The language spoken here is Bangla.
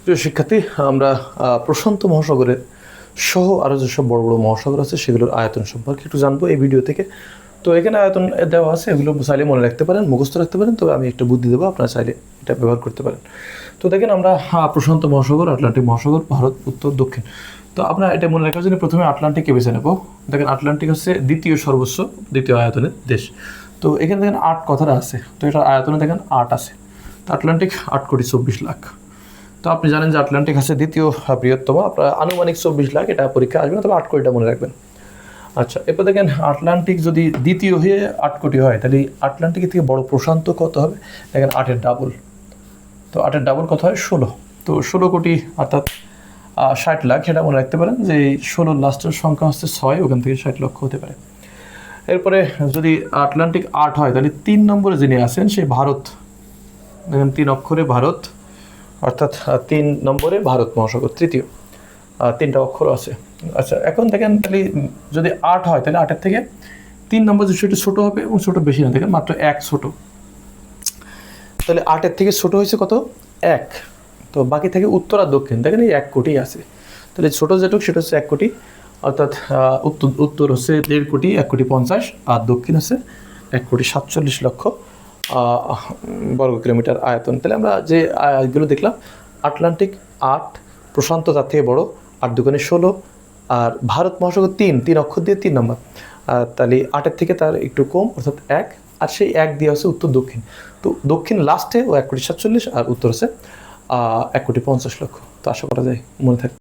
প্রিয় শিক্ষার্থী, আমরা প্রশান্ত মহাসাগরের সহ আরও যেসব বড় বড় মহাসাগর আছে সেগুলোর আয়তন সম্পর্কে একটু জানবো এই ভিডিও থেকে। তো এখানে আয়তন দেওয়া আছে, এগুলো চাইলে মনে রাখতে পারেন, মুখস্থ রাখতে পারেন, তবে আমি একটা বুদ্ধি দেবো, আপনারা চাইলে এটা ব্যবহার করতে পারেন। তো দেখেন, আমরা প্রশান্ত মহাসাগর, আটলান্টিক মহাসাগর, ভারত, উত্তর, দক্ষিণ। তো আমরা এটা মনে রাখার জন্য প্রথমে আটলান্টিককে বেছে নেব। দেখেন, আটলান্টিক হচ্ছে দ্বিতীয় আয়তনের দেশ। তো এখানে দেখেন 8 কথাটা আছে, তো এটার আয়তনে দেখেন 8 আছে। তো আটলান্টিক 8,24,00,000। তো আপনি জানেন যে আটলান্টিক আছে দ্বিতীয় বৃহত্তম, আপনার আনুমানিক 24 লাখ, এটা পরীক্ষা আসবে না, তবে 8 কোটিটা মনে রাখবেন। আচ্ছা, এরপর দেখেন, আটলান্টিক যদি দ্বিতীয় হয়ে 8 কোটি হয়, তাহলে আটলান্টিকের থেকে বড় প্রশান্ত কত হবে? দেখেন 8-এর ডাবল। তো 8-এর ডাবল কত হয়? 16। তো 16 কোটি অর্থাৎ 60 লাখ, এটা মনে রাখতে পারেন যে 16 লাস্টের সংখ্যা হচ্ছে 6, ওখান থেকে 60 লক্ষ হতে পারে। এরপরে যদি আটলান্টিক 8 হয়, তাহলে 3 নম্বরে যিনি আছেন সেই ভারত। দেখেন 3 অক্ষরে ভারত, অর্থাৎ 3 নম্বরে ভারত মহাসাগর, তৃতীয়। 3টা অক্ষর আছে। আচ্ছা, এখন দেখেন, তাহলে যদি 8 হয়, তাহলে 8-এর থেকে 3 নম্বর যে একটু ছোটো হবে, এবং ছোটো বেশি না, দেখেন মাত্র 1 ছোট। তাহলে 8-এর থেকে ছোট হয়েছে কত? 1। তো বাকি থেকে উত্তর আর দক্ষিণ, দেখেন এই 1 কোটি আছে। তাহলে ছোটো যেটুক সেটা হচ্ছে 1 কোটি, অর্থাৎ উত্তর হচ্ছে 1.5 কোটি, 1,50,00,000, আর দক্ষিণ হচ্ছে 1,47,00,000 বর্গ কিলোমিটার আয়তন। তাহলে আমরা যে এগুলো দেখলাম, আটলান্টিক 8, প্রশান্ত তার থেকে বড়, 8×2 16, আর ভারত মহাসাগর 3 অক্ষর দিয়ে 3 নম্বর। তাহলে 8-এর থেকে তার একটু কম, অর্থাৎ 1, আর সেই 1 দিয়ে হচ্ছে উত্তর দক্ষিণ। তো দক্ষিণ লাস্টে ও 1,47,00,000, আর উত্তর হচ্ছে 1,50,00,000। তো আশা করা যায় মনে থাকবে।